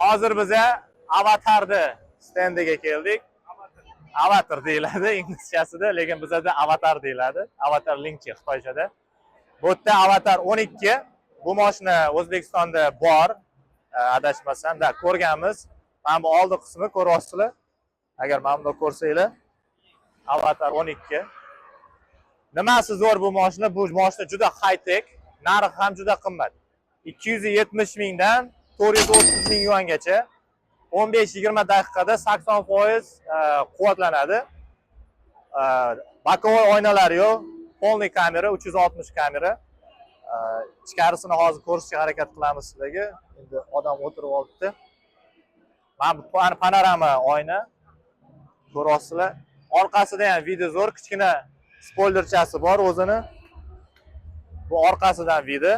Hozir biza avatarni stendiga keldik. Avatar deyiladi inglizchasida, lekin bizada avatar deyiladi. Avatar linkchi xitoychada. Bu yerda avatar 12. Bu mashina O'zbekistonda bor. Adashmasam, da ko'rganmiz. Mana bu oldi qismi ko'ryapsizlar. Agar mana buni ko'rsanglar, avatar 12. Nimasi zo'r bu mashina? Bu mashina juda high-tech, narxi ham juda qimmat. 270 mingdan 430 ming yuangacha 15-20 daqiqada 80% quvvatlanadi. Bokovoy oynalari yo'q, polniy kamera, 360 kamera. Ichkarisini hozir ko'rishga harakat qilamiz sizlarga. Endi odam o'tirib olibdi. Mana bu panorama oyna. Ko'ryapsizlar. Orqasida ham video zo'r, kichkina spoilerchasi bor o'zini. Bu orqasidan video.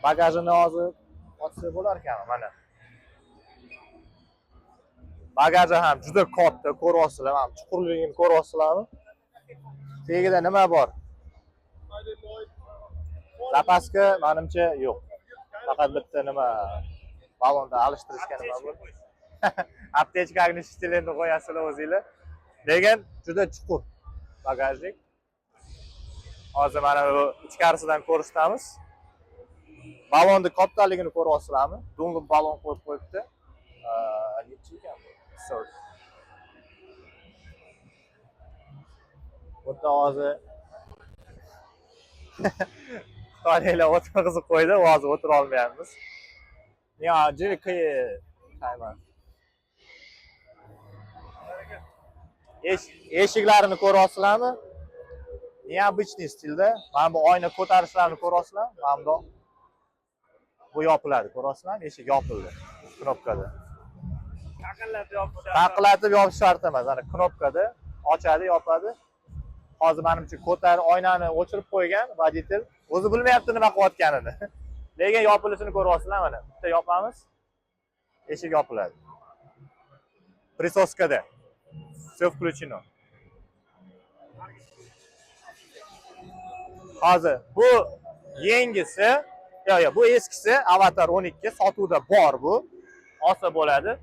Bagajini hozir ochsa bo'lar ekan, mana. Bagaji ham juda katta, ko'ryapsizlar, mana chuqurligini ko'ryapsizlarmi? Tagida nima bor? Zapaska menimcha yo'q. Faqat bitta nima balonda alishtirishgan nima bor. Aptechka agnishitilini qo'yasizlar o'zingizlar. Lekin juda chuqur bagajlik. Hozir mana bu ichkarisidan ko'rsatamiz. Balonni kattaligini ko'ryapsizlarmi? Do'ng'ib balon qo'yib qo'yibdi. Necha ekan bu? Sort. O'ta hozir Xitoyliklar o'tirg'izib qo'ydi, hozir o'tira olmayapmiz. Ya, juda qayman. Eshiklarini ko'ryapsizlarmi? Необычный stilda. Mana bu oyna ko'tarishlarini ko'ryapsizlar? Mana bu. Bu yopiladi, ko'ryapsizlarmi? Eshik yopildi knopkada. Taqillatib yopish shart emas, mana knopkada ochadi, yopadi. Hozir menimcha ko'tar oynani o'chirib qo'ygan voditel. O'zi bilmayapti nima qilayotganini. Lekin yopilishini ko'ryapsizlar mana. Bitta yopamiz. Eshik yopiladi. Prisoskada. Все включено. Hozir bu yengisi, bu eskisi Avatar 12 sotuvda bor bu. Olsa bo'ladi.